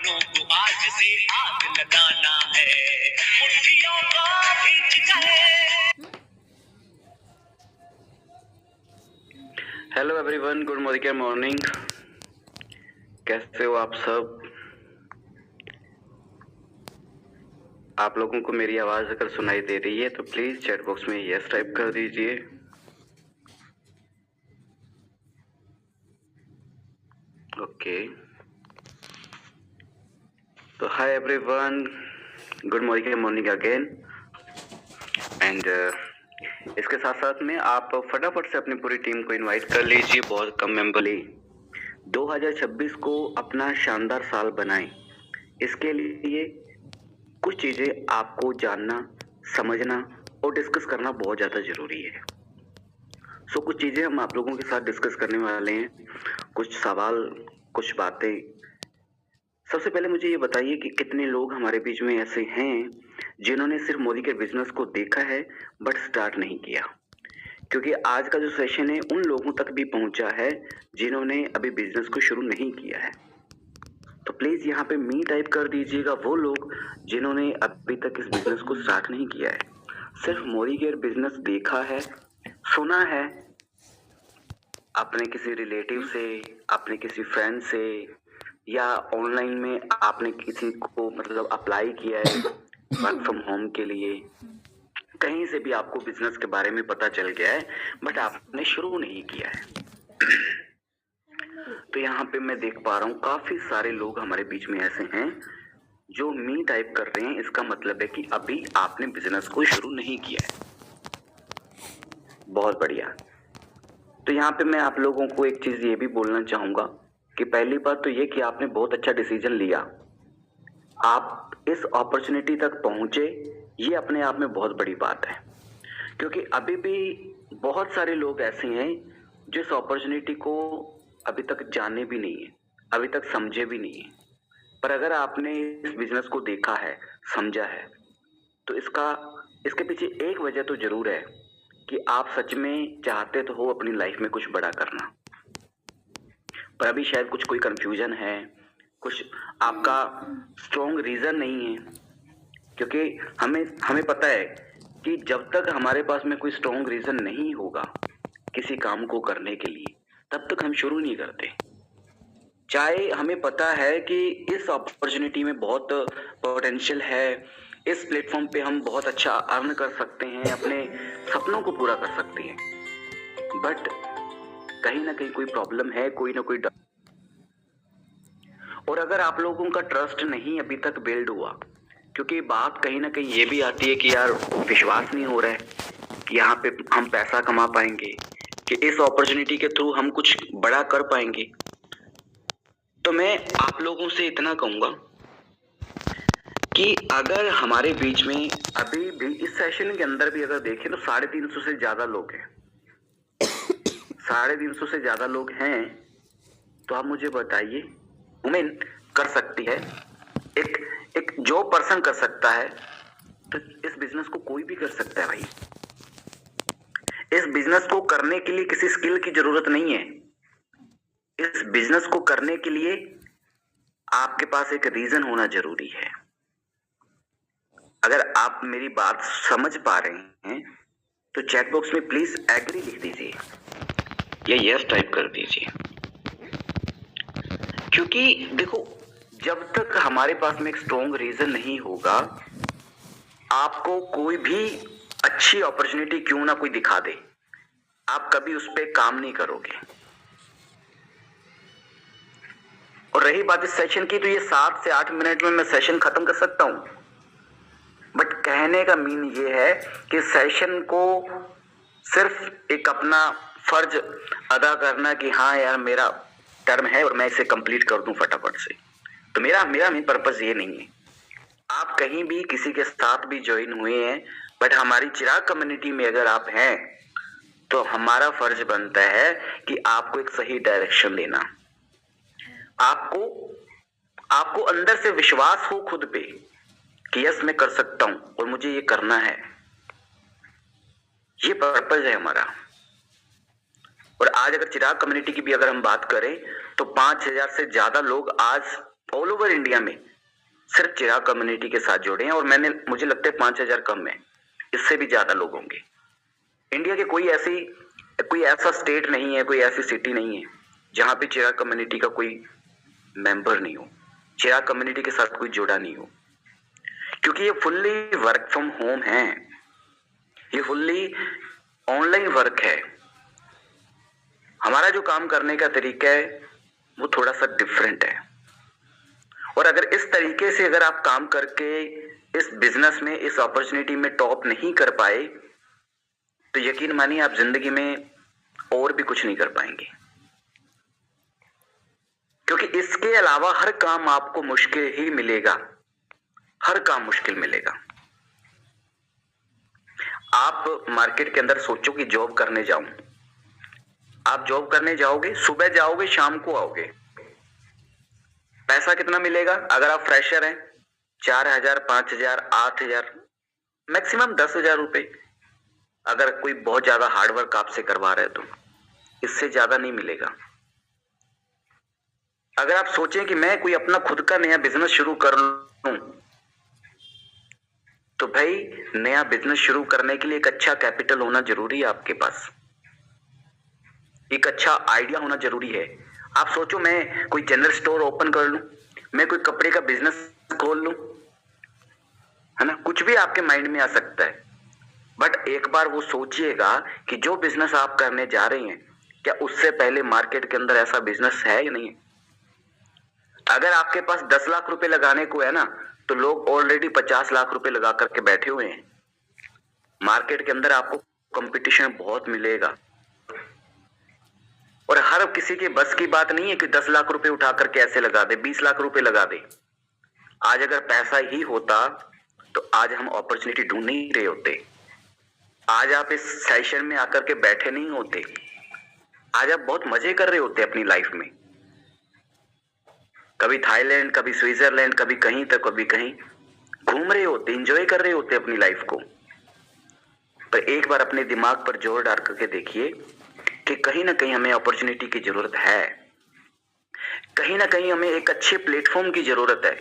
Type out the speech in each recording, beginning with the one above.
सपनों को आज से आग लगाना है, मुट्ठियों को खींच जाए। Hello everyone, good morning. कैसे हो आप सब? आप लोगों को मेरी आवाज अगर सुनाई दे रही है तो प्लीज चैट बॉक्स में यस टाइप कर दीजिए। ओके, तो hi everyone, good morning again. And इसके साथ साथ में आप फटाफट से अपनी पूरी टीम को इनवाइट कर लीजिए। बहुत कम मेंबर 2026 को अपना शानदार साल बनाएं। इसके लिए कुछ चीजें आपको जानना, समझना और डिस्कस करना बहुत ज्यादा जरूरी है। सो कुछ चीजें हम आप लोगों के साथ डिस्कस करने वाले हैं, कुछ सवाल, कुछ बातें। सबसे पहले मुझे ये बताइए कि कितने लोग हमारे बीच में ऐसे हैं जिन्होंने सिर्फ मोदी के बिजनेस को देखा है बट स्टार्ट नहीं किया। क्योंकि आज का जो सेशन है उन लोगों तक भी पहुंचा है जिन्होंने अभी बिजनेस को शुरू नहीं किया है। तो प्लीज यहाँ पे मी टाइप कर दीजिएगा वो लोग जिन्होंने अभी तक इस बिजनेस को स्टार्ट नहीं किया है, सिर्फ मोदी केयर बिजनेस देखा है, सुना है, अपने किसी रिलेटिव से, अपने किसी फ्रेंड से, या ऑनलाइन में आपने किसी को मतलब अप्लाई किया है वर्क फ्रॉम होम के लिए। कहीं से भी आपको बिजनेस के बारे में पता चल गया है बट आपने शुरू नहीं किया है। तो यहाँ पे मैं देख पा रहा हूँ काफी सारे लोग हमारे बीच में ऐसे हैं जो मी टाइप कर रहे हैं। इसका मतलब है कि अभी आपने बिजनेस को शुरू नहीं किया है। बहुत बढ़िया। तो यहाँ पे मैं आप लोगों को एक चीज ये भी बोलना चाहूंगा कि पहली बात तो ये कि आपने बहुत अच्छा डिसीजन लिया, आप इस अपॉर्चुनिटी तक पहुंचे, ये अपने आप में बहुत बड़ी बात है। क्योंकि अभी भी बहुत सारे लोग ऐसे हैं जो इस अपॉर्चुनिटी को अभी तक जाने भी नहीं है, अभी तक समझे भी नहीं है। पर अगर आपने इस बिजनेस को देखा है, समझा है, तो इसके पीछे एक वजह तो जरूर है कि आप सच में चाहते तो हो अपनी लाइफ में कुछ बड़ा करना, पर अभी शायद कुछ कोई कंफ्यूजन है, कुछ आपका स्ट्रॉन्ग रीजन नहीं है। क्योंकि हमें पता है कि जब तक हमारे पास में कोई स्ट्रॉन्ग रीजन नहीं होगा किसी काम को करने के लिए, तब तक हम शुरू नहीं करते। चाहे हमें पता है कि इस अपॉर्चुनिटी में बहुत पोटेंशियल है, इस प्लेटफॉर्म पे हम बहुत अच्छा अर्न कर सकते हैं, अपने सपनों को पूरा कर सकते हैं, बट कहीं ना कहीं कोई प्रॉब्लम है, कोई ना कोई डर। और अगर आप लोगों का ट्रस्ट नहीं अभी तक बिल्ड हुआ, क्योंकि बात कहीं ना कहीं ये भी आती है कि यार विश्वास नहीं हो रहा है कि यहाँ पे हम पैसा कमा पाएंगे, कि इस अपॉर्चुनिटी के थ्रू हम कुछ बड़ा कर पाएंगे। तो मैं आप लोगों से इतना कहूंगा कि अगर हमारे बीच में अभी भी इस सेशन के अंदर भी अगर देखें तो 350 से ज्यादा लोग हैं, 350 से ज्यादा लोग हैं, तो आप मुझे बताइए, वुमेन कर सकती है, एक जो पर्सन कर सकता है, तो इस बिजनेस को कोई भी कर सकता है भाई। इस बिजनेस को करने के लिए किसी स्किल की जरूरत नहीं है। इस बिजनेस को करने के लिए आपके पास एक रीजन होना जरूरी है। अगर आप मेरी बात समझ पा रहे हैं तो चैट बॉक्स में प्लीज एग्री लिख दीजिए या यस टाइप कर दीजिए। क्योंकि देखो, जब तक हमारे पास में एक स्ट्रॉन्ग रीजन नहीं होगा, आपको कोई भी अच्छी अपॉर्चुनिटी क्यों ना कोई दिखा दे, आप कभी उस पर काम नहीं करोगे। और रही बात इस सेशन की, तो ये 7 से 8 मिनट में मैं सेशन खत्म कर सकता हूं, बट कहने का मीन ये है कि सेशन को सिर्फ एक अपना फर्ज अदा करना कि हाँ यार मेरा टर्म है और मैं इसे कंप्लीट कर दूं फटाफट से, तो मेरा मेन पर्पस ये नहीं है। आप कहीं भी किसी के साथ भी ज्वाइन हुए हैं, बट हमारी चिराग कम्युनिटी में अगर आप हैं तो हमारा फर्ज बनता है कि आपको एक सही डायरेक्शन देना। आपको अंदर से विश्वास हो खुद पे कि यस मैं कर सकता हूं और मुझे ये करना है, ये पर्पज है हमारा। और आज अगर चिराग कम्युनिटी की भी अगर हम बात करें तो 5000 से ज्यादा लोग आज ऑल ओवर इंडिया में सिर्फ चिराग कम्युनिटी के साथ जुड़े हैं, और मुझे लगता है 5,000 कम है, इससे भी ज्यादा लोग होंगे। इंडिया के कोई ऐसा स्टेट नहीं है, कोई ऐसी सिटी नहीं है जहां पे चिराग कम्युनिटी का कोई मेंबर नहीं हो, चिराग कम्युनिटी के साथ कोई जुड़ा नहीं हो, क्योंकि ये फुल्ली वर्क फ्रॉम होम है, ये फुल्ली ऑनलाइन वर्क है। हमारा जो काम करने का तरीका है वो थोड़ा सा डिफरेंट है, और अगर इस तरीके से अगर आप काम करके इस बिजनेस में, इस अपॉर्चुनिटी में टॉप नहीं कर पाए, तो यकीन मानिए आप जिंदगी में और भी कुछ नहीं कर पाएंगे, क्योंकि इसके अलावा हर काम आपको मुश्किल ही मिलेगा, हर काम मुश्किल मिलेगा। आप मार्केट के अंदर सोचो कि जॉब करने जाऊं, आप जॉब करने जाओगे, सुबह जाओगे, शाम को आओगे, पैसा कितना मिलेगा? अगर आप फ्रेशर हैं 4,000, 5,000, 8,000, मैक्सिमम 10,000 रुपए। अगर कोई बहुत ज्यादा हार्डवर्क आपसे करवा रहे तो इससे ज्यादा नहीं मिलेगा। अगर आप सोचें कि मैं कोई अपना खुद का नया बिजनेस शुरू कर लूं, तो भाई नया बिजनेस शुरू करने के लिए एक अच्छा कैपिटल होना जरूरी है आपके पास, एक अच्छा आइडिया होना जरूरी है। आप सोचो मैं कोई जनरल स्टोर ओपन कर लूं, मैं कोई कपड़े का बिजनेस खोल लूं, है ना, कुछ भी आपके माइंड में आ सकता है। बट एक बार वो सोचिएगा कि जो बिजनेस आप करने जा रहे हैं, क्या उससे पहले मार्केट के अंदर ऐसा बिजनेस है या नहीं है। अगर आपके पास 10 लाख रुपए लगाने को है ना, तो लोग ऑलरेडी 50 लाख रुपए लगा करके बैठे हुए हैं। मार्केट के अंदर आपको कंपटीशन बहुत मिलेगा, और हर किसी के बस की बात नहीं है कि 10 लाख रुपए उठा करके ऐसे लगा दे, 20 लाख रुपए लगा दे। आज अगर पैसा ही होता तो आज हम अपॉर्चुनिटी ढूंढ नहीं रहे होते, आज आप इस सेशन में आकर के बैठे नहीं होते, आज आप बहुत मजे कर रहे होते अपनी लाइफ में, कभी थाईलैंड, कभी स्विट्जरलैंड, कभी कहीं तक, कभी कहीं घूम रहे होते, एंजॉय कर रहे होते अपनी लाइफ को। पर एक बार अपने दिमाग पर जोर डाल करके देखिए कि कहीं ना कहीं हमें अपॉर्चुनिटी की जरूरत है, कहीं ना कहीं हमें एक अच्छे प्लेटफॉर्म की जरूरत है।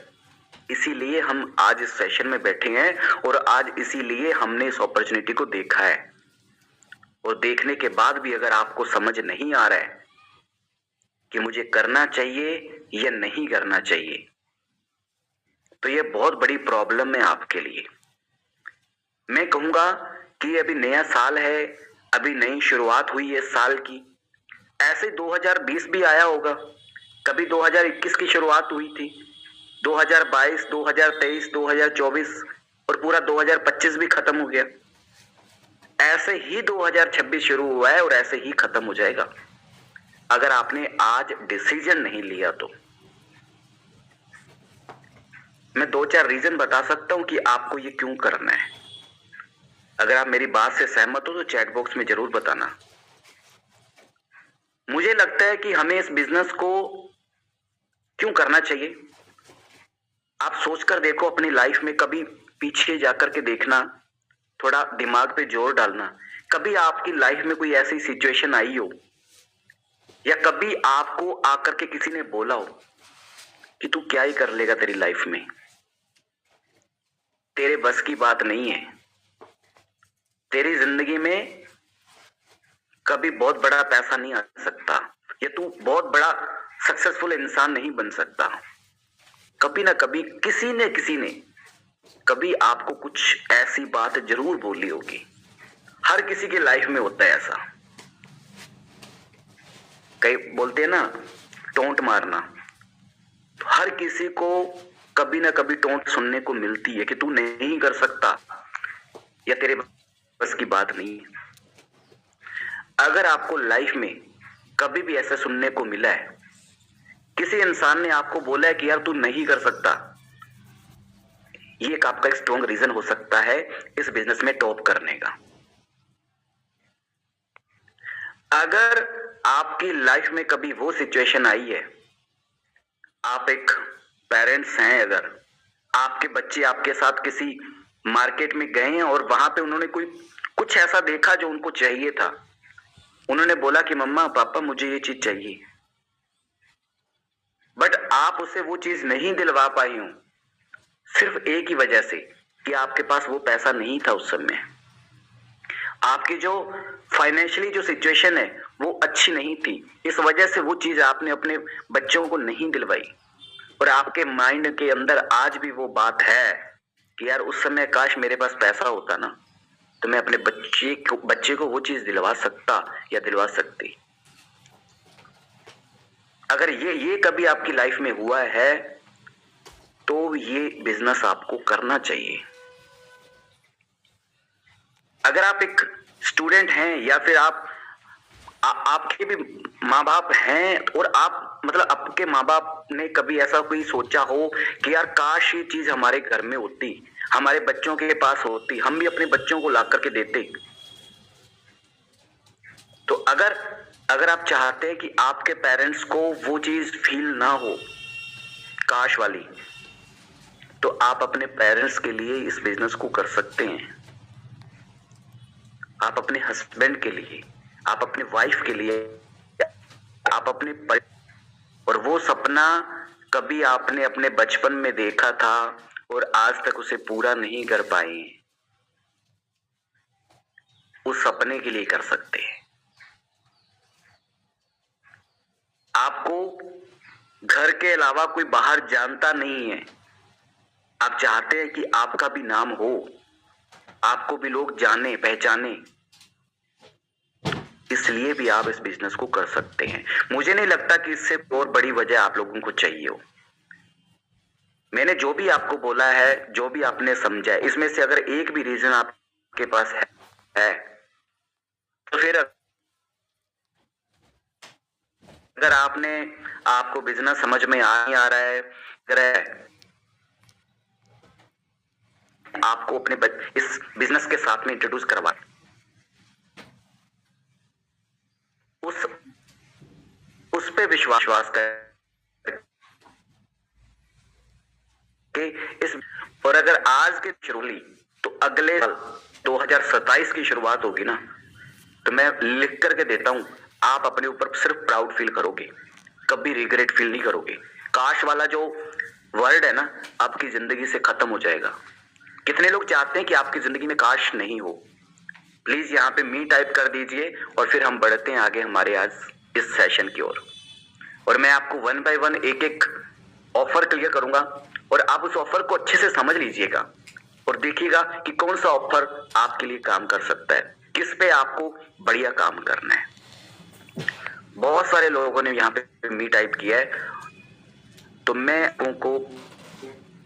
इसीलिए हम आज इस सेशन में बैठे हैं, और आज इसीलिए हमने इस अपॉर्चुनिटी को देखा है। और देखने के बाद भी अगर आपको समझ नहीं आ रहा है कि मुझे करना चाहिए या नहीं करना चाहिए, तो ये बहुत बड़ी प्रॉब्लम है आपके लिए। मैं कहूंगा कि अभी नया साल है, अभी नई शुरुआत हुई है साल की। ऐसे 2020 भी आया होगा, कभी 2021 की शुरुआत हुई थी, 2022, 2023, 2024, और पूरा 2025 भी खत्म हो गया। ऐसे ही 2026 शुरू हुआ है और ऐसे ही खत्म हो जाएगा, अगर आपने आज डिसीजन नहीं लिया तो। मैं 2-4 रीजन बता सकता हूं कि आपको ये क्यों करना है। अगर आप मेरी बात से सहमत हो तो चैट बॉक्स में जरूर बताना। मुझे लगता है कि हमें इस बिजनेस को क्यों करना चाहिए। आप सोचकर देखो अपनी लाइफ में, कभी पीछे जाकर के देखना, थोड़ा दिमाग पे जोर डालना। कभी आपकी लाइफ में कोई ऐसी सिचुएशन आई हो, या कभी आपको आकर के किसी ने बोला हो कि तू क्या ही कर लेगा तेरी लाइफ में, तेरे बस की बात नहीं है, तेरी जिंदगी में कभी बहुत बड़ा पैसा नहीं आ सकता, या तू बहुत बड़ा सक्सेसफुल इंसान नहीं बन सकता। कभी ना कभी किसी ने कभी आपको कुछ ऐसी बात जरूर बोली होगी। हर किसी के लाइफ में होता है ऐसा। कई बोलते हैं ना टोंट मारना, तो हर किसी को कभी ना कभी टोंट सुनने को मिलती है कि तू नहीं कर सकता, या तेरे बस की बात नहीं है। अगर आपको लाइफ में कभी भी ऐसा सुनने को मिला है, किसी इंसान ने आपको बोला है कि यार तू नहीं कर सकता, ये एक आपका एक स्ट्रॉन्ग रीजन हो सकता है इस बिजनेस में टॉप करने का। अगर आपकी लाइफ में कभी वो सिचुएशन आई है, आप एक पेरेंट्स हैं, अगर आपके बच्चे आपके साथ किसी मार्केट में गए हैं और वहां पे उन्होंने कुछ ऐसा देखा जो उनको चाहिए था, उन्होंने बोला कि मम्मा पापा मुझे ये चीज चाहिए, बट आप उसे वो चीज नहीं दिलवा पाई हो सिर्फ एक ही वजह से कि आपके पास वो पैसा नहीं था उस समय। आपकी जो फाइनेंशियली जो सिचुएशन है वो अच्छी नहीं थी, इस वजह से वो चीज आपने अपने बच्चों को नहीं दिलवाई। और आपके माइंड के अंदर आज भी वो बात है कि यार उस समय काश मेरे पास पैसा होता ना, तो मैं अपने बच्चे को वो चीज दिलवा सकता या दिलवा सकती। अगर ये कभी आपकी लाइफ में हुआ है तो ये बिजनेस आपको करना चाहिए। अगर आप एक स्टूडेंट हैं या फिर आपके भी माँ बाप हैं और आप मतलब आपके माँ बाप ने कभी ऐसा कोई सोचा हो कि यार काश ये चीज हमारे घर में होती, हमारे बच्चों के पास होती, हम भी अपने बच्चों को ला करके देते। तो अगर आप चाहते हैं कि आपके पेरेंट्स को वो चीज फील ना हो काश वाली, तो आप अपने पेरेंट्स के लिए इस बिजनेस को कर सकते हैं। आप अपने हस्बैंड के लिए, आप अपने वाइफ के लिए, आप अपने और वो सपना कभी आपने अपने बचपन में देखा था और आज तक उसे पूरा नहीं कर पाए, उस सपने के लिए कर सकते हैं। आपको घर के अलावा कोई बाहर जानता नहीं है, आप चाहते हैं कि आपका भी नाम हो, आपको भी लोग जाने पहचाने, इसलिए भी आप इस बिजनेस को कर सकते हैं। मुझे नहीं लगता कि इससे और बड़ी वजह आप लोगों को चाहिए हो। मैंने जो भी आपको बोला है, जो भी आपने समझा है, इसमें से अगर एक भी रीजन आपके पास है तो फिर अगर आपको बिजनेस समझ में नहीं आ रहा है, अगर आपको अपने इस बिजनेस के साथ में इंट्रोड्यूस करवा, उस पे विश्वास कर के इस, और अगर आज की शुरू ली तो अगले साल 2027 की शुरुआत होगी ना, तो मैं लिख करके देता हूं, आप अपने ऊपर सिर्फ प्राउड फील करोगे, कभी रिग्रेट फील नहीं करोगे। काश वाला जो वर्ड है ना आपकी जिंदगी से खत्म हो जाएगा। कितने लोग चाहते हैं कि आपकी जिंदगी में काश नहीं हो? प्लीज यहाँ पे मी टाइप कर दीजिए और फिर हम बढ़ते हैं आगे हमारे आज इस सेशन की ओर। और मैं आपको वन बाय वन एक एक ऑफर क्लियर करूंगा और आप उस ऑफर को अच्छे से समझ लीजिएगा और देखिएगा कि कौन सा ऑफर आपके लिए काम कर सकता है, किस पे आपको बढ़िया काम करना है। बहुत सारे लोगों ने यहाँ पे मी टाइप किया है, तो मैं उनको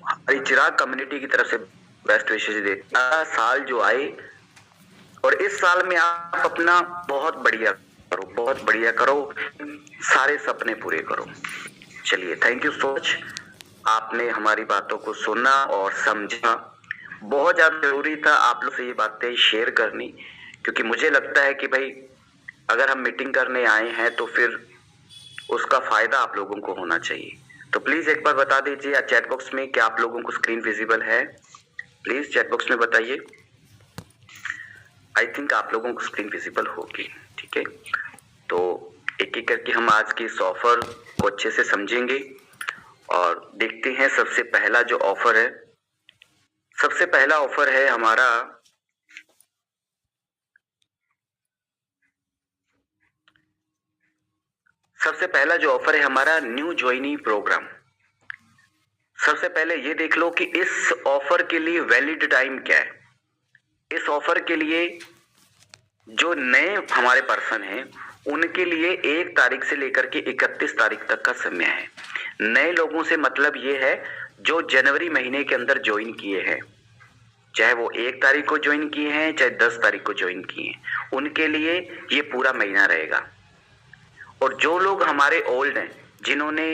हमारी चिराग कम्युनिटी की तरफ से बेस्ट विशेष देता। साल जो आए और इस साल में आप अपना बहुत बढ़िया करो, सारे सपने पूरे करो। चलिए, थैंक यू सो मच। आपने हमारी बातों को सुना और समझा। बहुत ज्यादा जरूरी था आप लोग से ये बातें शेयर करनी, क्योंकि मुझे लगता है कि भाई अगर हम मीटिंग करने आए हैं तो फिर उसका फायदा आप लोगों को होना चाहिए। तो प्लीज एक बार बता दीजिए चैट बॉक्स में कि आप लोगों को स्क्रीन विजिबल है। प्लीज चैट बॉक्स में बताइए। आई थिंक आप लोगों को स्क्रीन विजिबल होगी। ठीक है, तो एक एक करके हम आज के इस ऑफर को अच्छे से समझेंगे और देखते हैं। सबसे पहला जो ऑफर है, सबसे पहला ऑफर है हमारा न्यू ज्वाइनी प्रोग्राम। सबसे पहले ये देख लो कि इस ऑफर के लिए वैलिड टाइम क्या है। इस ऑफर के लिए जो नए हमारे पर्सन हैं उनके लिए 1 तारीख से लेकर के 31 तारीख तक का समय है। नए लोगों से मतलब ये है जो जनवरी महीने के अंदर ज्वाइन किए हैं, चाहे वो 1 तारीख को ज्वाइन किए हैं चाहे 10 तारीख को ज्वाइन किए हैं, उनके लिए ये पूरा महीना रहेगा। और जो लोग हमारे ओल्ड हैं, जिन्होंने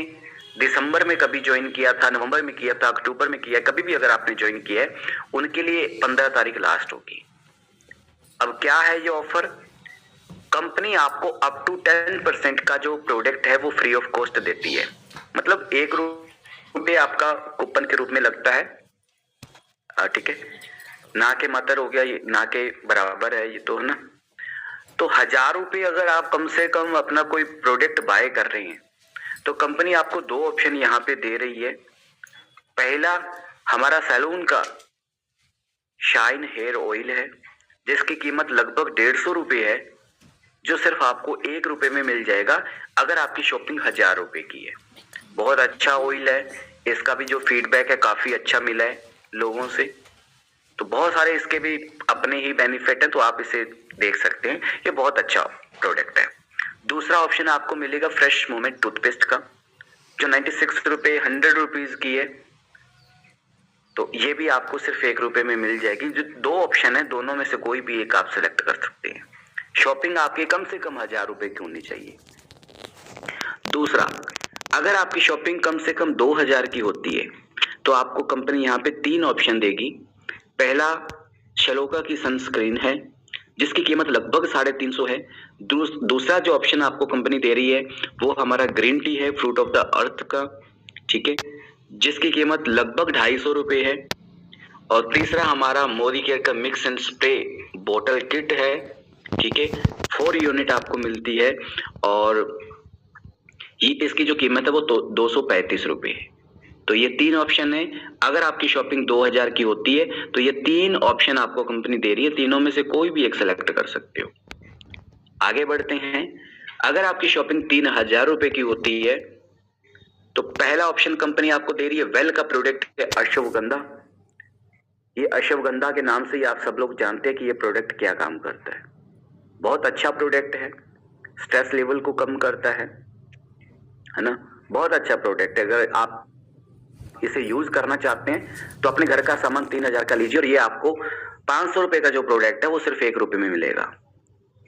दिसंबर में कभी ज्वाइन किया था, नवंबर में किया था, अक्टूबर में किया, कभी भी अगर आपने ज्वाइन किया है, उनके लिए 15 तारीख लास्ट होगी। अब क्या है ये ऑफर? कंपनी आपको अप टू 10% का जो प्रोडक्ट है वो फ्री ऑफ कॉस्ट देती है। मतलब 1 रुपये आपका कूपन के रूप में लगता है। ठीक है, ना के मातर हो गया, ये ना के बराबर है ये तो, है ना। तो 1000 रुपये अगर आप कम से कम अपना कोई प्रोडक्ट बाय कर रहे हैं तो कंपनी आपको 2 ऑप्शन यहाँ पे दे रही है। पहला हमारा सैलून का शाइन हेयर ऑयल है, जिसकी कीमत लगभग 150 रुपये है, जो सिर्फ आपको 1 रुपये में मिल जाएगा अगर आपकी शॉपिंग 1000 रुपये की है। बहुत अच्छा ऑयल है, इसका भी जो फीडबैक है काफ़ी अच्छा मिला है लोगों से। तो बहुत सारे इसके भी अपने ही बेनिफिट हैं, तो आप इसे देख सकते हैं, ये बहुत अच्छा प्रोडक्ट है। दूसरा ऑप्शन आपको मिलेगा फ्रेश मोमेंट टूथपेस्ट का, जो 96 रुपये 100 रुपीज़ की है। तो ये भी आपको सिर्फ 1 रुपये में मिल जाएगी। जो 2 ऑप्शन है, दोनों में से कोई भी एक आप सेलेक्ट कर सकते हैं। शॉपिंग आपकी कम से कम 1000 रुपये की होनी चाहिए। दूसरा, अगर आपकी शॉपिंग कम से कम 2000 की होती है तो आपको कंपनी यहाँ पे 3 ऑप्शन देगी। पहला शलोका की सनस्क्रीन है, जिसकी कीमत लगभग 350 है। दूसरा जो ऑप्शन आपको कंपनी दे रही है वो हमारा ग्रीन टी है, फ्रूट ऑफ द अर्थ का, ठीक है, जिसकी कीमत लगभग 250 रुपये है। और तीसरा हमारा मोदी केयर का मिक्स एंड स्प्रे बोतल किट है, ठीक है, 4 यूनिट आपको मिलती है और इसकी जो कीमत है वो 235 रुपये है। तो ये 3 ऑप्शन है। अगर आपकी शॉपिंग 2000 की होती है तो ये 3 ऑप्शन आपको कंपनी दे रही है, तीनों में से कोई भी एक सेलेक्ट कर सकते हो। आगे बढ़ते हैं। अगर आपकी शॉपिंग 3000 रुपये की होती है तो पहला ऑप्शन कंपनी आपको दे रही है वेल का प्रोडक्ट है अश्वगंधा। ये अश्वगंधा के नाम से ही आप सब लोग जानते हैं कि ये प्रोडक्ट क्या काम करता है। बहुत अच्छा प्रोडक्ट है, स्ट्रेस लेवल को कम करता है ना, बहुत अच्छा प्रोडक्ट है। अगर आप इसे यूज करना चाहते हैं तो अपने घर का सामान 3000 का लीजिए और ये आपको 500 रुपये का जो प्रोडक्ट है वो सिर्फ 1 रुपये में मिलेगा।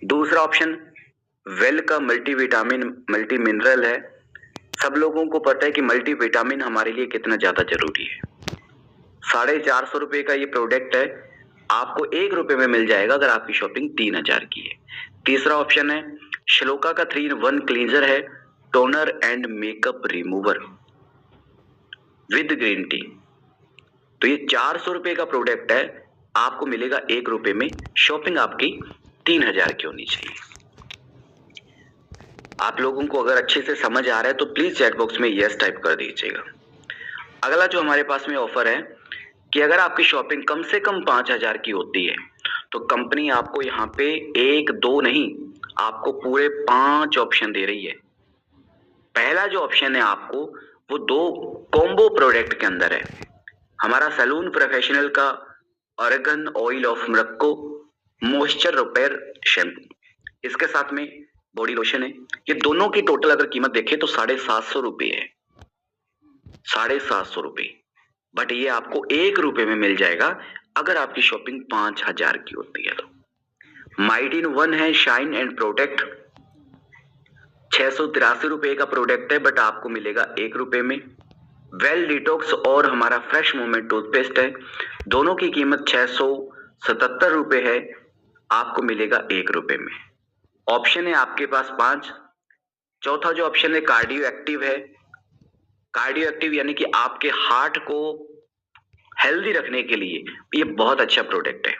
दूसरा ऑप्शन वेल का मल्टीविटामिन मल्टी मिनरल है। सब लोगों को पता है कि मल्टीविटामिन हमारे लिए कितना ज्यादा जरूरी है। 450 रुपये का ये प्रोडक्ट है, आपको 1 रुपये में मिल जाएगा अगर आपकी शॉपिंग 3000 की है। तीसरा ऑप्शन है श्लोका का 3-in-1 क्लींजर है, toner and makeup remover with green tea. तो ये 400 रुपये का प्रोडक्ट है, आपको मिलेगा 1 रुपये में। शॉपिंग आपकी 3000 की होनी चाहिए। आप लोगों को अगर अच्छे से समझ आ रहा है तो प्लीज चैट बॉक्स में यस टाइप कर दीजिएगा। अगला जो हमारे पास में ऑफर है कि अगर आपकी शॉपिंग कम से कम 5000 की होती है तो कंपनी आपको यहाँ पे 1-2 नहीं, आपको पूरे 5 ऑप्शन दे रही है। पहला जो ऑप्शन है आपको वो 2 कॉम्बो प्रोडक्ट के अंदर है। हमारा सैलून प्रोफेशनल का organ oil of Morocco moisture repair shampoo, इसके साथ में बॉडी लोशन है। ये दोनों की टोटल अगर कीमत देखें तो 750 रुपये है, 750 रुपये। बट ये आपको 1 रुपये में मिल जाएगा अगर आपकी शॉपिंग 5000 की होती है तो। माइट-इन-1 है शाइन एंड प्रोटेक्ट, 683 रुपये का प्रोडक्ट है बट आपको मिलेगा 1 रुपये में। वेल डिटॉक्स और हमारा फ्रेश मोमेंट टूथपेस्ट है, दोनों की कीमत 677 रुपये है, आपको मिलेगा 1 रुपये में। ऑप्शन है आपके पास 5। चौथा जो ऑप्शन है कार्डियो एक्टिव है। कार्डियो एक्टिव यानी कि आपके हार्ट को हेल्दी रखने के लिए ये बहुत अच्छा प्रोडक्ट है।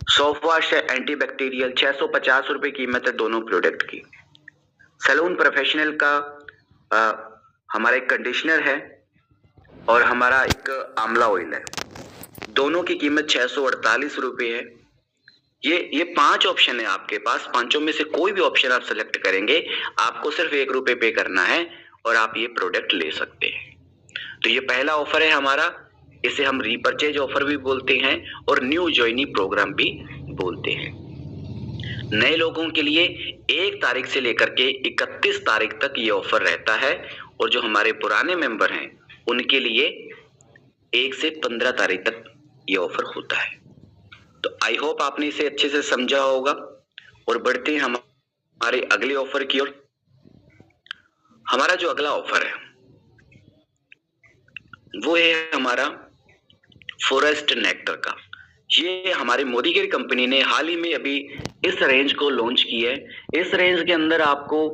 सॉफ्ट वॉश है एंटीबैक्टीरियल, 650 रुपये कीमत है दोनों प्रोडक्ट की। सैलून प्रोफेशनल का हमारा एक कंडीशनर है और हमारा एक आंवला ऑयल है, दोनों की कीमत 648 रुपये है। ये 5 ऑप्शन है आपके पास, पांचों में से कोई भी ऑप्शन आप सेलेक्ट करेंगे, आपको सिर्फ 1 रुपये पे करना है और आप ये प्रोडक्ट ले सकते हैं। तो ये पहला ऑफर है हमारा, इसे हम रीपरचेज ऑफर भी बोलते हैं और न्यू ज्वाइनी प्रोग्राम भी बोलते हैं। नए लोगों के लिए 1 तारीख से लेकर के 31 तारीख तक ये ऑफर रहता है और जो हमारे पुराने मेंबर हैं उनके लिए 1 से 15 तारीख तक ये ऑफर होता है। तो आई होप आपने इसे अच्छे से समझा होगा और बढ़ते हैं हमारे अगले ऑफर की ओर। हमारा जो अगला ऑफर है वो है हमारा फॉरेस्ट नेक्टर का। ये हमारी मोदी केयर कंपनी ने हाल ही में अभी इस रेंज को लॉन्च की है। इस रेंज के अंदर आपको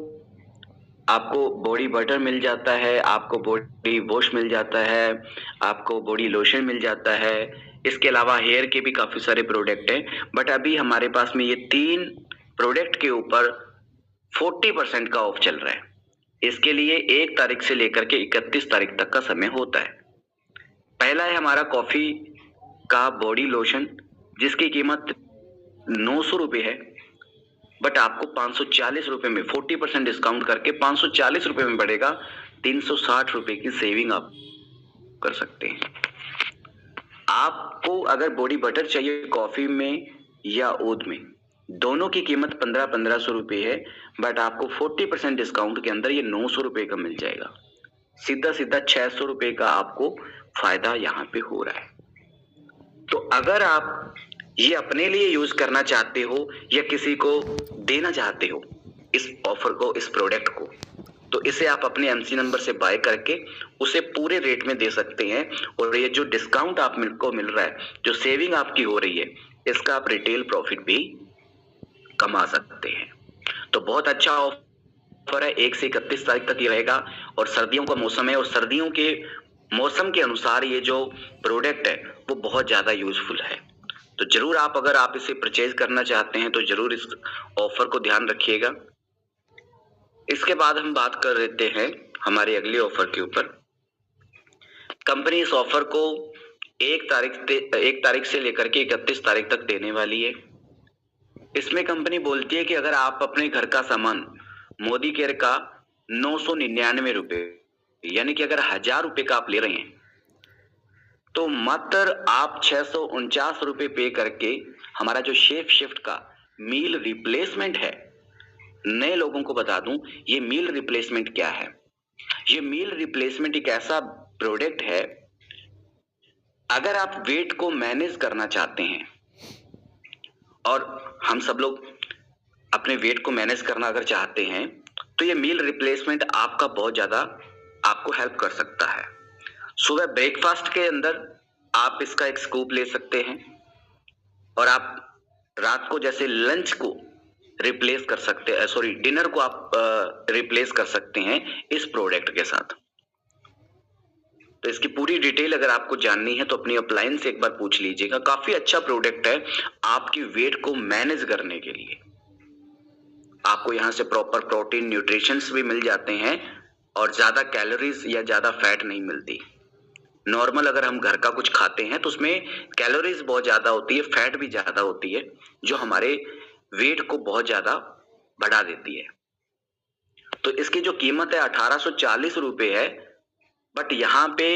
बॉडी बटर मिल जाता है, आपको बॉडी वॉश मिल जाता है, आपको बॉडी लोशन मिल जाता है, इसके अलावा हेयर के भी काफ़ी सारे प्रोडक्ट हैं। बट अभी हमारे पास में ये 3 प्रोडक्ट के ऊपर 40% का ऑफ चल रहा है। इसके लिए 1 तारीख से लेकर के 31 तारीख तक का समय होता है। पहला है हमारा कॉफी का बॉडी लोशन, जिसकी कीमत 900 रुपये है, बट आपको 540 रुपये में 40% डिस्काउंट करके 540 रुपये में पड़ेगा। 360 रुपये की सेविंग आप कर सकते हैं। आपको अगर बॉडी बटर चाहिए कॉफी में या ओद में, दोनों की कीमत 1500 रुपये है, बट आपको 40% डिस्काउंट के अंदर ये 900 रुपये का मिल जाएगा। सीधा 600 रुपये का आपको फायदा यहाँ पे हो रहा है। तो अगर आप ये अपने लिए यूज करना चाहते हो या किसी को देना चाहते हो इस ऑफर को, इस प्रोडक्ट को, तो इसे आप अपने एमसी नंबर से बाय करके उसे पूरे रेट में दे सकते हैं। और ये जो डिस्काउंट आपको मिल रहा है, जो सेविंग आपकी हो रही है, इसका आप रिटेल प्रॉफिट भी कमा सकते हैं। तो बहुत अच्छा ऑफर है। 1 से 31 तारीख तक ये रहेगा। और सर्दियों का मौसम है, और सर्दियों के मौसम के अनुसार ये जो प्रोडक्ट है वो बहुत ज्यादा यूजफुल है। तो जरूर अगर आप इसे परचेज करना चाहते हैं तो जरूर इस ऑफर को ध्यान रखिएगा। इसके बाद हम बात कर लेते हैं हमारे अगले ऑफर के ऊपर। कंपनी इस ऑफर को 1 तारीख से लेकर के 31 तारीख तक देने वाली है। इसमें कंपनी बोलती है कि अगर आप अपने घर का सामान मोदी केयर का 999 रुपये, यानी कि अगर 1000 रुपये का आप ले रहे हैं, तो मात्र आप 649 रुपये पे करके हमारा जो शेफ शिफ्ट का मील रिप्लेसमेंट है, नए लोगों को बता दूं ये मील रिप्लेसमेंट क्या है। ये मील रिप्लेसमेंट एक ऐसा प्रोडक्ट है, अगर आप वेट को मैनेज करना चाहते हैं, और हम सब लोग अपने वेट को मैनेज करना अगर चाहते हैं, तो ये मील रिप्लेसमेंट आपका बहुत ज्यादा आपको हेल्प कर सकता है। सुबह ब्रेकफास्ट के अंदर आप इसका एक स्कूप ले सकते हैं, और आप रात को जैसे लंच को रिप्लेस कर सकते हैं, सॉरी डिनर को आप रिप्लेस कर सकते हैं इस प्रोडक्ट के साथ। तो इसकी पूरी डिटेल अगर आपको जाननी है तो अपनी अपलाइन से एक बार पूछ लीजिएगा। काफी अच्छा प्रोडक्ट है आपकी वेट को मैनेज करने के लिए। आपको यहाँ से प्रॉपर प्रोटीन न्यूट्रिशंस भी मिल जाते हैं, और ज्यादा कैलोरीज या ज्यादा फैट नहीं मिलती। नॉर्मल अगर हम घर का कुछ खाते हैं तो उसमें कैलोरीज बहुत ज्यादा होती है, फैट भी ज्यादा होती है, जो हमारे वेट को बहुत ज्यादा बढ़ा देती है। तो इसकी जो कीमत है 1840 रुपये है, बट यहाँ पे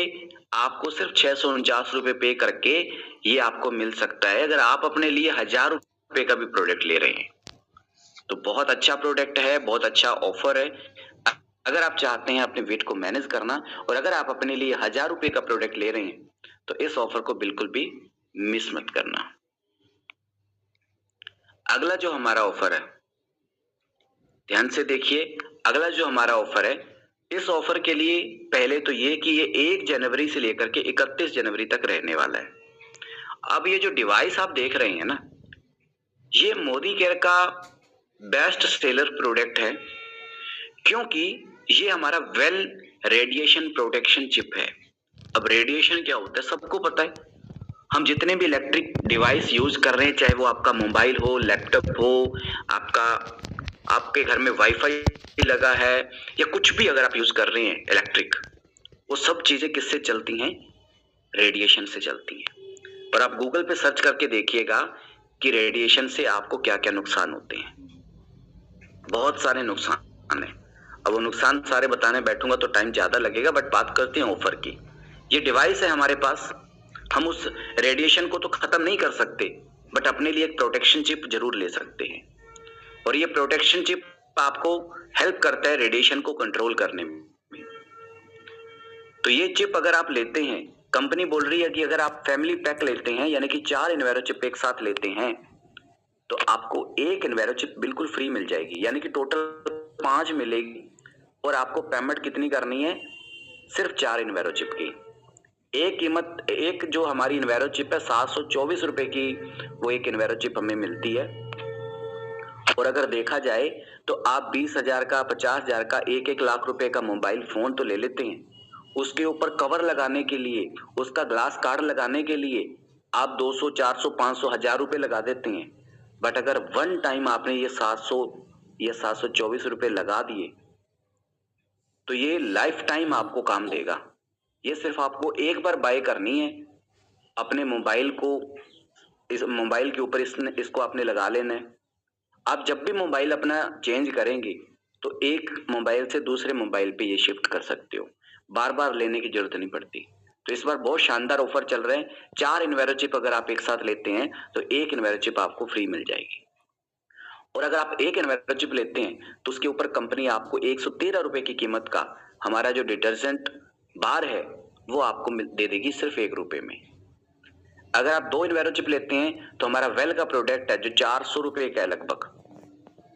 आपको सिर्फ 649 रुपये पे करके ये आपको मिल सकता है, अगर आप अपने लिए 1000 रुपये का भी प्रोडक्ट ले रहे हैं। तो बहुत अच्छा प्रोडक्ट है, बहुत अच्छा ऑफर है। अगर आप चाहते हैं अपने वेट को मैनेज करना, और अगर आप अपने लिए 1000 रुपये का प्रोडक्ट ले रहे हैं, तो इस ऑफर को बिल्कुल भी मिस मत करना। अगला जो हमारा ऑफर है, ध्यान से देखिए, अगला जो हमारा ऑफर है, इस ऑफर के लिए पहले तो ये कि ये 1 जनवरी से लेकर के 31 जनवरी तक रहने वाला है। अब ये जो डिवाइस आप देख रहे हैं ना, ये मोदी केयर का बेस्ट सेलर प्रोडक्ट है, क्योंकि ये हमारा वेल रेडिएशन प्रोटेक्शन चिप है। अब रेडिएशन क्या होता है सबको पता है। हम जितने भी इलेक्ट्रिक डिवाइस यूज कर रहे हैं, चाहे वो आपका मोबाइल हो, लैपटॉप हो, आपके घर में वाईफाई लगा है, या कुछ भी अगर आप यूज कर रहे हैं इलेक्ट्रिक, वो सब चीजें किससे चलती हैं? रेडिएशन से चलती हैं। पर आप गूगल पे सर्च करके देखिएगा कि रेडिएशन से आपको क्या क्या नुकसान होते हैं। बहुत सारे नुकसान है। अब वो नुकसान सारे बताने बैठूंगा तो टाइम ज्यादा लगेगा, बट बात करते हैं ऑफर की। ये डिवाइस है हमारे पास, हम उस रेडिएशन को तो खत्म नहीं कर सकते, बट अपने लिए एक प्रोटेक्शन चिप जरूर ले सकते हैं। और ये प्रोटेक्शन चिप आपको हेल्प करता है रेडिएशन को कंट्रोल करने में। तो ये चिप अगर आप लेते हैं, कंपनी बोल रही है कि अगर आप फैमिली पैक लेते हैं, यानी कि 4 इन्वेरो चिप एक साथ लेते हैं, तो आपको 1 इन्वेरो चिप बिल्कुल फ्री मिल जाएगी, यानी कि टोटल 5 मिलेगी। और आपको पेमेंट कितनी करनी है? सिर्फ 4 इन्वेरो चिप की। एक जो हमारी इन्वेरो चिप है 724 रुपए की, वो 1 इन्वेरो चिप हमें मिलती है। और अगर देखा जाए तो आप 20,000 का, 50,000 का, 1-1 लाख रुपए का मोबाइल फोन तो ले लेते हैं, उसके ऊपर कवर लगाने के लिए, उसका ग्लास कार्ड लगाने के लिए आप 200, 400, 500, 1000 रुपए लगा देते हैं। बट अगर वन टाइम आपने ये 700 या 724 रुपए लगा दिए, तो ये लाइफ टाइम आपको काम देगा। ये सिर्फ आपको एक बार बाय करनी है, अपने मोबाइल को, इस मोबाइल के ऊपर इसको आपने लगा लेना है। आप जब भी मोबाइल अपना चेंज करेंगे तो एक मोबाइल से दूसरे मोबाइल पे ये शिफ्ट कर सकते हो, बार बार लेने की जरूरत नहीं पड़ती। तो इस बार बहुत शानदार ऑफर चल रहे हैं। 4 इन्वेरो चिप अगर आप एक साथ लेते हैं तो 1 इन्वेरो चिप आपको फ्री मिल जाएगी। और अगर आप 1 इन्वेरो चिप लेते हैं तो उसके ऊपर कंपनी आपको 113 रुपए की कीमत का हमारा जो डिटर्जेंट बार है वो आपको दे देगी सिर्फ 1 रुपए में। अगर आप 2 इन्वेरो चिप लेते हैं तो हमारा वेल का प्रोडक्ट है जो 400 रुपए का है लगभग,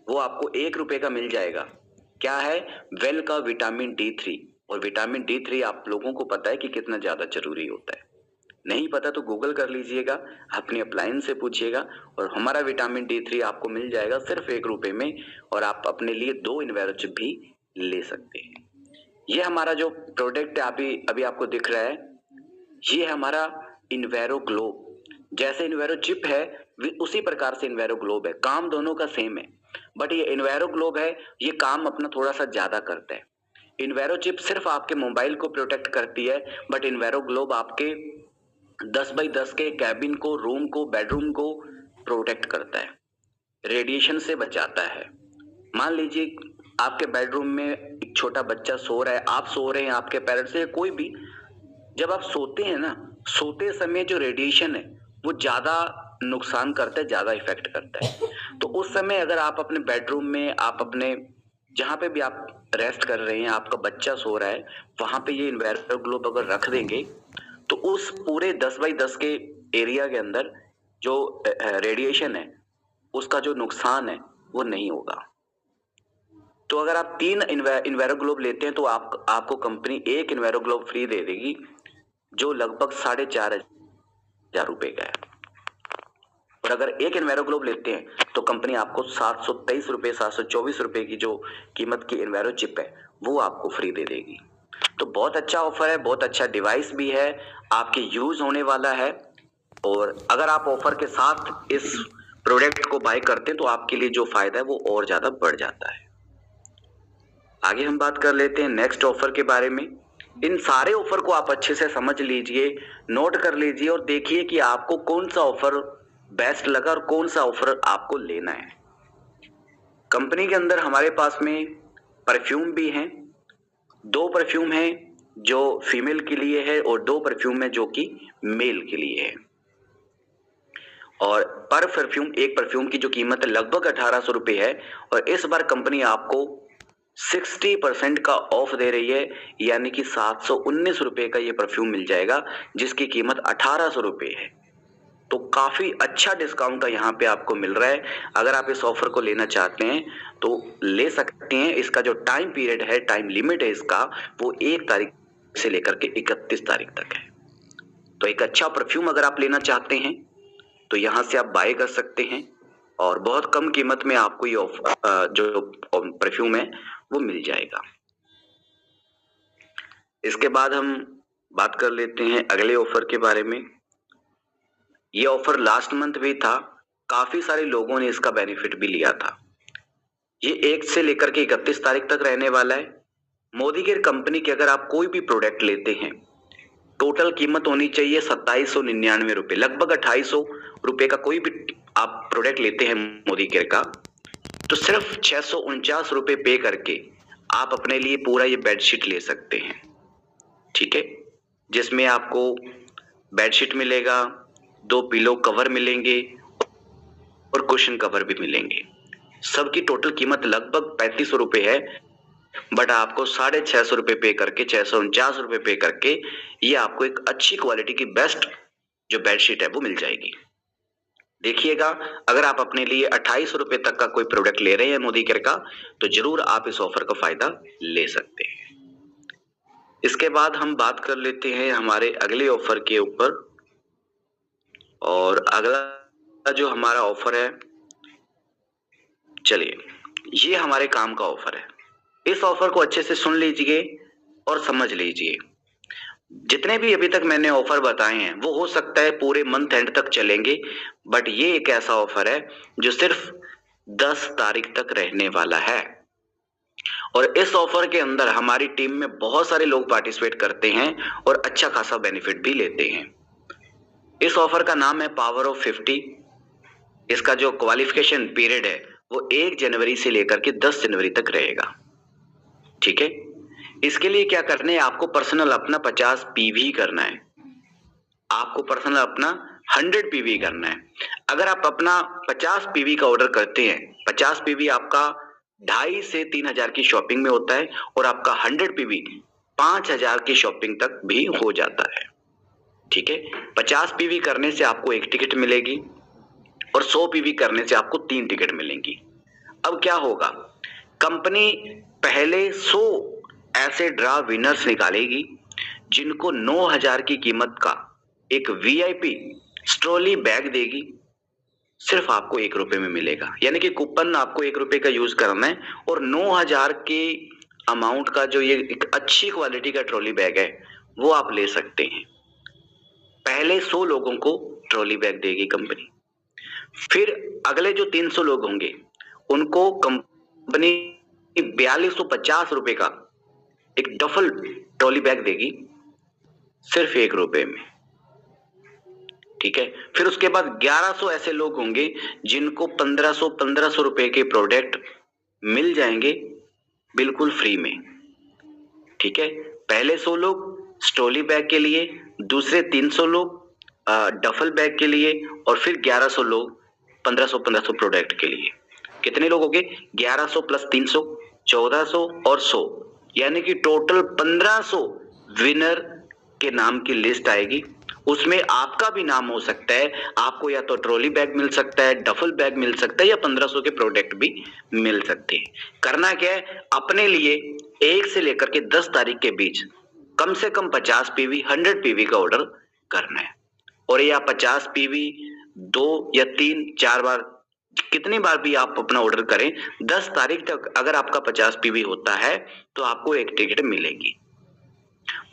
वो आपको 1 रुपए का मिल जाएगा। क्या है? वेल का विटामिन D3। और विटामिन D3 आप लोगों को पता है कि कितना ज्यादा जरूरी होता है। नहीं पता तो गूगल कर लीजिएगा, अपने अप्लायंस से पूछिएगा, और हमारा विटामिन D3 आपको मिल जाएगा सिर्फ 1 रुपए में। और आप अपने लिए 2 इन्वेरो चिप भी ले सकते हैं। ये हमारा जो प्रोडक्ट है अभी आपको दिख रहा है, ये हमारा इन्वेरो ग्लोब। जैसे इन्वेरो चिप है उसी प्रकार से इन्वेरो ग्लोब है, काम दोनों का सेम है, बट ये इन्वेरो ग्लोब है, ये काम अपना थोड़ा सा ज्यादा करता है। इन्वेरो चिप सिर्फ आपके मोबाइल को प्रोटेक्ट करती है, बट इन्वेरो ग्लोब आपके 10 बाई 10 के कैबिन को, रूम को, बेडरूम को प्रोटेक्ट करता है, रेडिएशन से बचाता है। मान लीजिए आपके बेडरूम में एक छोटा बच्चा सो रहा है, आप सो रहे हैं, आपके पेरेंट्स से कोई भी, जब आप सोते हैं ना, सोते समय जो रेडिएशन है वो ज्यादा नुकसान करता है, ज्यादा इफेक्ट करता है। तो उस समय अगर आप अपने बेडरूम में, आप अपने जहां पे भी आप रेस्ट कर रहे हैं, आपका बच्चा सो रहा है, वहां पे ये इन्वेरो ग्लोब अगर रख देंगे तो उस पूरे 10 बाई 10 के एरिया के अंदर जो रेडिएशन है उसका जो नुकसान है वो नहीं होगा। तो अगर आप 3 इन्वेरो ग्लोब लेते हैं तो आपको कंपनी 1 इन्वेरो ग्लोब फ्री दे देगी जो लगभग 4,500 रुपए का है। और अगर 1 इन्वेरो ग्लोब लेते हैं तो कंपनी आपको 723 रुपए, 724 रुपए की जो कीमत की इन्वेरो चिप है वो आपको फ्री दे देगी। तो बहुत अच्छा ऑफर है, बहुत अच्छा डिवाइस भी है, आपके यूज होने वाला है। और अगर आप ऑफर के साथ इस प्रोडक्ट को बाय करते हैं तो आपके लिए जो फायदा है वो और ज्यादा बढ़ जाता है। आगे हम बात कर लेते हैं नेक्स्ट ऑफर के बारे में। इन सारे ऑफर को आप अच्छे से समझ लीजिए, नोट कर लीजिए और देखिए कि आपको कौन सा ऑफर बेस्ट लगा और कौन सा ऑफर आपको लेना है। कंपनी के अंदर हमारे पास में परफ्यूम भी हैं, 2 परफ्यूम हैं जो फीमेल के लिए है और 2 परफ्यूम है जो कि मेल के लिए है। और पर परफ्यूम, एक परफ्यूम की जो कीमत लगभग 1800 रुपए है, और इस बार कंपनी आपको 60% का ऑफ दे रही है, यानी कि 719 रुपए का ये परफ्यूम मिल जाएगा जिसकी कीमत 1800 रुपए है। तो काफी अच्छा डिस्काउंट यहाँ पे आपको मिल रहा है। अगर आप इस ऑफर को लेना चाहते हैं तो ले सकते हैं। इसका जो टाइम पीरियड है, टाइम लिमिट है इसका, वो 1 तारीख से लेकर के 31 तारीख तक है। तो एक अच्छा परफ्यूम अगर आप लेना चाहते हैं तो यहाँ से आप बाय कर सकते हैं और बहुत कम कीमत में आपको ये जो परफ्यूम है वो मिल जाएगा। इसके बाद हम बात कर लेते हैं अगले ऑफर के बारे में। ये ऑफर लास्ट मंथ भी था, काफी सारे लोगों ने इसका बेनिफिट भी लिया था। ये 1 से लेकर के 31 तारीख तक रहने वाला है। मोदी केयर कंपनी के अगर आप कोई भी प्रोडक्ट लेते हैं, टोटल कीमत होनी चाहिए 2799 रुपए, लगभग 2800 रुपए का कोई भी आप प्रोडक्ट लेते हैं मोदी केयर का, तो सिर्फ 649 रुपए पे करके आप अपने लिए पूरा ये बेडशीट ले सकते हैं। ठीक है, जिसमें आपको बेडशीट मिलेगा, 2 पिलो कवर मिलेंगे और कुशन कवर भी मिलेंगे। सबकी टोटल कीमत लगभग 3500 रुपए है, बट आपको 650 रुपए पे करके, 649 रुपए पे करके ये आपको एक अच्छी क्वालिटी की बेस्ट जो बेडशीट है वो मिल जाएगी। देखिएगा, अगर आप अपने लिए 2800 रुपए तक का कोई प्रोडक्ट ले रहे हैं मोदी केयर का तो जरूर आप इस ऑफर का फायदा ले सकते हैं। इसके बाद हम बात कर लेते हैं हमारे अगले ऑफर के ऊपर। और अगला जो हमारा ऑफर है, चलिए, ये हमारे काम का ऑफर है। इस ऑफर को अच्छे से सुन लीजिए और समझ लीजिए। जितने भी अभी तक मैंने ऑफर बताए हैं वो हो सकता है पूरे मंथ एंड तक चलेंगे, बट ये एक ऐसा ऑफर है जो सिर्फ 10 तारीख तक रहने वाला है। और इस ऑफर के अंदर हमारी टीम में बहुत सारे लोग पार्टिसिपेट करते हैं और अच्छा खासा बेनिफिट भी लेते हैं। इस ऑफर का नाम है पावर ऑफ 50। इसका जो क्वालिफिकेशन पीरियड है वो 1 जनवरी से लेकर के 10 जनवरी तक रहेगा। ठीक है, इसके लिए क्या करना है, आपको पर्सनल अपना 50 पीवी करना है, आपको पर्सनल अपना 100 पीवी करना है। अगर आप अपना 50 पीवी का ऑर्डर करते हैं, 50 पीवी आपका 2,500 से 3,000 की शॉपिंग में होता है और आपका 100 पीवी 5,000 की शॉपिंग तक भी हो जाता है। ठीक है, 50 पीवी करने से आपको 1 टिकट मिलेगी और 100 पीवी करने से आपको 3 टिकट मिलेंगी। अब क्या होगा, कंपनी पहले 100 ऐसे ड्रा विनर्स निकालेगी जिनको 9,000 की कीमत का एक वीआईपी स्ट्रॉली बैग देगी, सिर्फ आपको 1 रुपए में मिलेगा। यानी कि कूपन आपको 1 रुपए का यूज करना है और 9,000 के अमाउंट का जो ये एक अच्छी क्वालिटी का ट्रॉली बैग है वो आप ले सकते हैं। पहले 100 लोगों को ट्रॉली बैग देगी कंपनी, फिर अगले जो 300 लोग होंगे उनको कंपनी 4250 रुपए का एक डफल ट्रॉली बैग देगी, सिर्फ 1 रुपए में। ठीक है, फिर उसके बाद 1100 ऐसे लोग होंगे जिनको 1500 रुपए के प्रोडक्ट मिल जाएंगे बिल्कुल फ्री में। ठीक है, पहले 100 लोग ट्रॉली बैग के लिए, दूसरे 300 लोग डफल बैग के लिए और फिर 1100 लोग 1500 प्रोडक्ट के लिए। कितने लोग हो गए, 1100 प्लस 300 1400 और 100, यानी कि टोटल 1500 विनर के नाम की लिस्ट आएगी। उसमें आपका भी नाम हो सकता है, आपको या तो ट्रॉली बैग मिल सकता है, डफल बैग मिल सकता है या 1500 के प्रोडक्ट भी मिल सकते हैं। करना क्या है, अपने लिए 1 से लेकर के 10 तारीख के बीच कम से कम 50 पीवी 100 पीवी का ऑर्डर करना है। और या 50 पीवी 2 या 3 4 बार, कितनी बार भी आप अपना ऑर्डर करें, 10 तारीख तक अगर आपका 50 पीवी होता है तो आपको 1 टिकट मिलेगी।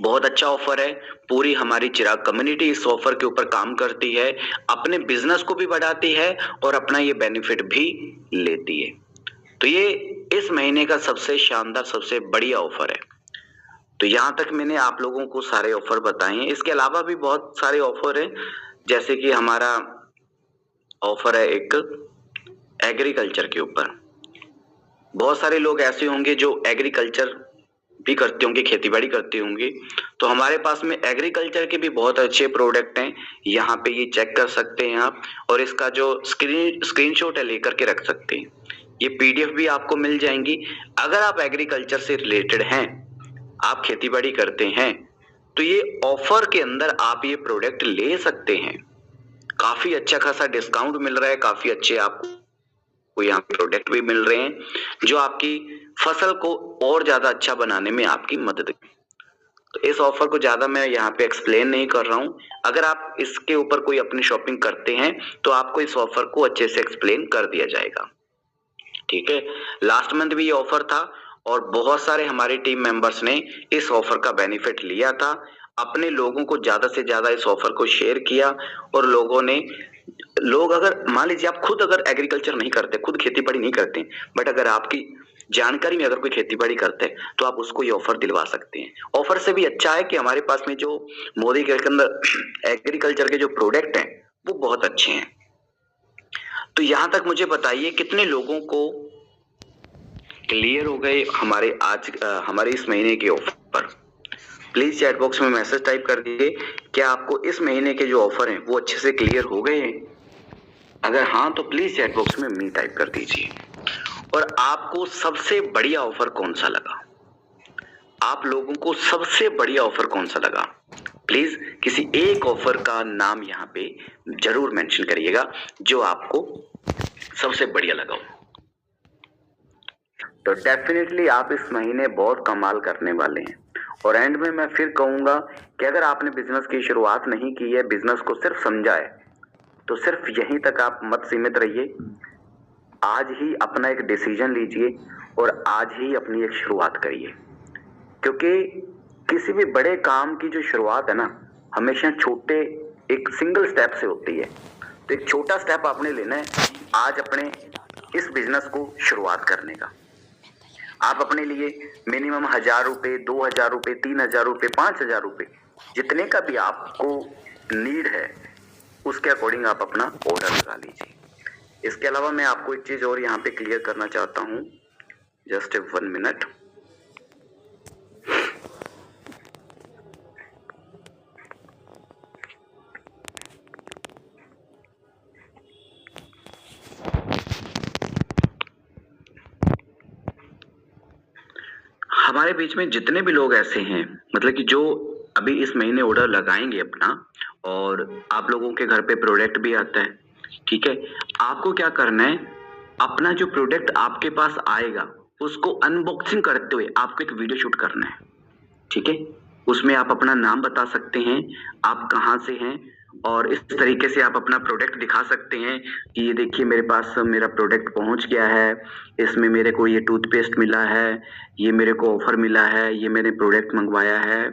बहुत अच्छा ऑफर है, पूरी हमारी चिराग कम्युनिटी इस ऑफर के ऊपर काम करती है, अपने बिजनेस को भी बढ़ाती है और अपना ये बेनिफिट भी लेती है। तो ये इस महीने का सबसे शानदार सबसे बढ़िया ऑफर है। तो यहाँ तक मैंने आप लोगों को सारे ऑफर बताए हैं। इसके अलावा भी बहुत सारे ऑफर हैं, जैसे कि हमारा ऑफर है एक एग्रीकल्चर के ऊपर। बहुत सारे लोग ऐसे होंगे जो एग्रीकल्चर भी करते होंगे, खेती बाड़ी करते होंगे, तो हमारे पास में एग्रीकल्चर के भी बहुत अच्छे प्रोडक्ट हैं। यहाँ पे ये चेक कर सकते हैं आप, और इसका जो स्क्रीनशॉट है लेकर के रख सकते हैं। ये पीडीएफ भी आपको मिल जाएंगी। अगर आप एग्रीकल्चर से रिलेटेड हैं, आप खेती बाड़ी करते हैं, तो ये ऑफर के अंदर आप ये प्रोडक्ट ले सकते हैं। काफी अच्छा खासा डिस्काउंट मिल रहा है, काफी अच्छे आपको यहाँ प्रोडक्ट भी मिल रहे हैं जो आपकी फसल को और ज्यादा अच्छा बनाने में आपकी मदद करें। तो इस ऑफर को ज्यादा मैं यहाँ पे एक्सप्लेन नहीं कर रहा हूँ। अगर आप इसके ऊपर कोई अपनी शॉपिंग करते हैं तो आपको इस ऑफर को अच्छे से एक्सप्लेन कर दिया जाएगा। ठीक है, लास्ट मंथ भी ये ऑफर था और बहुत सारे हमारे टीम मेंबर्स ने इस ऑफर का बेनिफिट लिया था, अपने लोगों को ज्यादा से ज्यादा इस ऑफर को शेयर किया। और लोग अगर मान लीजिए आप खुद अगर एग्रीकल्चर नहीं करते, खुद खेती बाड़ी नहीं करते, बट अगर आपकी जानकारी में अगर कोई खेती बाड़ी करते हैं तो आप उसको ये ऑफर दिलवा सकते हैं। ऑफर से भी अच्छा है कि हमारे पास में जो मोदी के अंदर एग्रीकल्चर के जो प्रोडक्ट हैं वो बहुत अच्छे हैं। तो यहां तक मुझे बताइए कितने लोगों को क्लियर हो गए हमारे इस महीने के ऑफर। प्लीज चैट बॉक्स में मैसेज टाइप कर दीजिए, क्या आपको इस महीने के जो ऑफर हैं वो अच्छे से क्लियर हो गए हैं? अगर हाँ तो प्लीज चैट बॉक्स में मी टाइप कर दीजिए। और आपको सबसे बढ़िया ऑफर कौन सा लगा, आप लोगों को सबसे बढ़िया ऑफर कौन सा लगा? प्लीज किसी एक ऑफर का नाम यहाँ पे जरूर मेंशन करिएगा जो आपको सबसे बढ़िया लगा हो। तो डेफिनेटली आप इस महीने बहुत कमाल करने वाले हैं। और एंड में मैं फिर कहूंगा कि अगर आपने बिजनेस की शुरुआत नहीं की है, बिजनेस को सिर्फ समझा है, तो सिर्फ यहीं तक आप मत सीमित रहिए। आज ही अपना एक डिसीजन लीजिए और आज ही अपनी एक शुरुआत करिए, क्योंकि किसी भी बड़े काम की जो शुरुआत है ना, हमेशा छोटे एक सिंगल स्टेप से होती है। तो एक छोटा स्टेप आपने लेना है आज अपने इस बिजनेस को शुरुआत करने का। आप अपने लिए मिनिमम 1000 रुपये, 2000 रुपये, 3000 रुपये, 5000 रुपये, जितने का भी आपको नीड है उसके अकॉर्डिंग आप अपना ऑर्डर लगा लीजिए। इसके अलावा मैं आपको एक चीज और यहाँ पे क्लियर करना चाहता हूँ, जस्ट 1 मिनट। हमारे बीच में जितने भी लोग ऐसे हैं, मतलब कि जो अभी इस महीने ऑर्डर लगाएंगे अपना, और आप लोगों के घर पे प्रोडक्ट भी आता है, ठीक है, आपको क्या करना है, अपना जो प्रोडक्ट आपके पास आएगा उसको अनबॉक्सिंग करते हुए आपको एक वीडियो शूट करना है, ठीक है। उसमें आप अपना नाम बता सकते हैं, आप कहाँ से हैं, और इस तरीके से आप अपना प्रोडक्ट दिखा सकते हैं कि ये देखिए मेरे पास मेरा प्रोडक्ट पहुंच गया है, इसमें मेरे को ये टूथपेस्ट मिला है, ये मेरे को ऑफर मिला है, ये मैंने प्रोडक्ट मंगवाया है,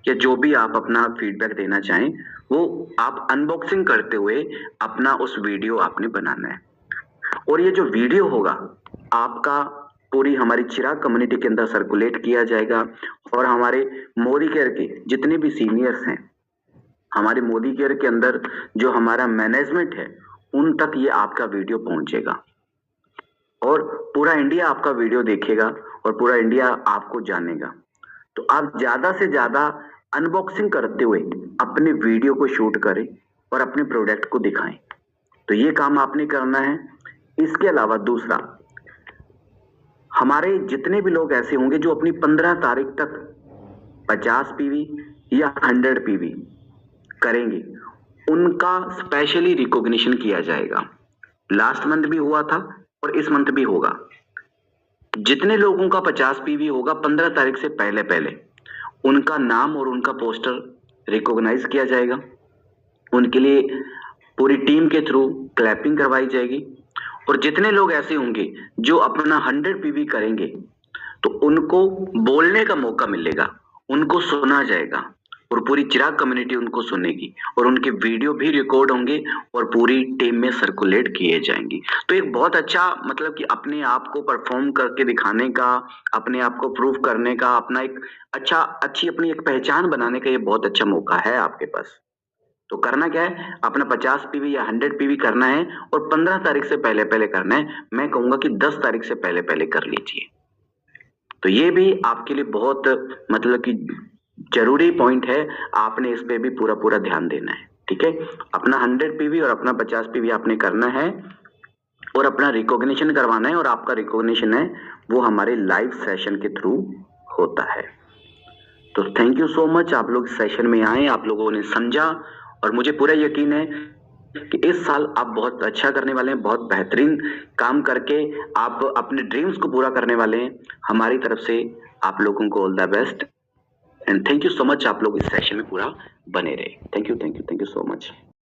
या जो भी आप अपना फीडबैक देना चाहें वो आप अनबॉक्सिंग करते हुए अपना उस वीडियो आपने बनाना है। और ये जो वीडियो होगा आपका पूरी हमारी चिराग कम्युनिटी के अंदर सर्कुलेट किया जाएगा, और हमारे मोदी केयर के जितने भी सीनियर्स हैं, हमारे मोदी केयर के अंदर जो हमारा मैनेजमेंट है, उन तक ये आपका वीडियो पहुंचेगा, और पूरा इंडिया आपका वीडियो देखेगा और पूरा इंडिया आपको जानेगा। तो आप ज्यादा से ज्यादा अनबॉक्सिंग करते हुए अपने वीडियो को शूट करें और अपने प्रोडक्ट को दिखाएं। तो ये काम आपने करना है। इसके अलावा दूसरा, हमारे जितने भी लोग ऐसे होंगे जो अपनी 15 तारीख तक 50 पीवी या 100 पीवी करेंगे, उनका स्पेशली रिकॉग्निशन किया जाएगा। लास्ट मंथ भी हुआ था और इस मंथ भी होगा। जितने लोगों का 50 पीवी होगा 15 तारीख से पहले पहले, उनका नाम और उनका पोस्टर रिकॉग्नाइज किया जाएगा। उनके लिए पूरी टीम के थ्रू क्लैपिंग करवाई जाएगी। और जितने लोग ऐसे होंगे जो अपना 100 पीवी करेंगे, तो उनको बोलने का मौका मिलेगा, उनको सुना जाएगा, और पूरी चिराग कम्युनिटी उनको सुनेगी, और उनके वीडियो भी रिकॉर्ड होंगे और पूरी टीम में सर्कुलेट किए जाएंगे। तो एक बहुत अच्छा, मतलब कि अपने आप को परफॉर्म करके दिखाने का, अपने आप को प्रूव करने का, अपना एक अच्छी अपनी एक पहचान बनाने का ये बहुत अच्छा मौका है आपके पास। तो करना क्या है, अपना 50 पीवी या 100 पीवी करना है, और 15 तारीख से पहले पहले करना है। मैं कहूंगा कि 10 तारीख से पहले पहले कर लीजिए। तो ये भी आपके लिए बहुत, मतलब कि जरूरी पॉइंट है, आपने इस पे भी पूरा पूरा ध्यान देना है, ठीक है। अपना 100 पीवी और अपना 50 पीवी आपने करना है, और अपना रिकॉग्निशन करवाना है। और आपका रिकॉग्निशन है वो हमारे लाइव सेशन के थ्रू होता है। तो थैंक यू सो मच, आप लोग सेशन में आए, आप लोगों ने समझा, और मुझे पूरा यकीन है कि इस साल आप बहुत अच्छा करने वाले हैं, बहुत बेहतरीन काम करके आप अपने ड्रीम्स को पूरा करने वाले हैं। हमारी तरफ से आप लोगों को all the best, and thank you so much. आप लोग इस सेशन में पूरा बने रहे। Thank you so much.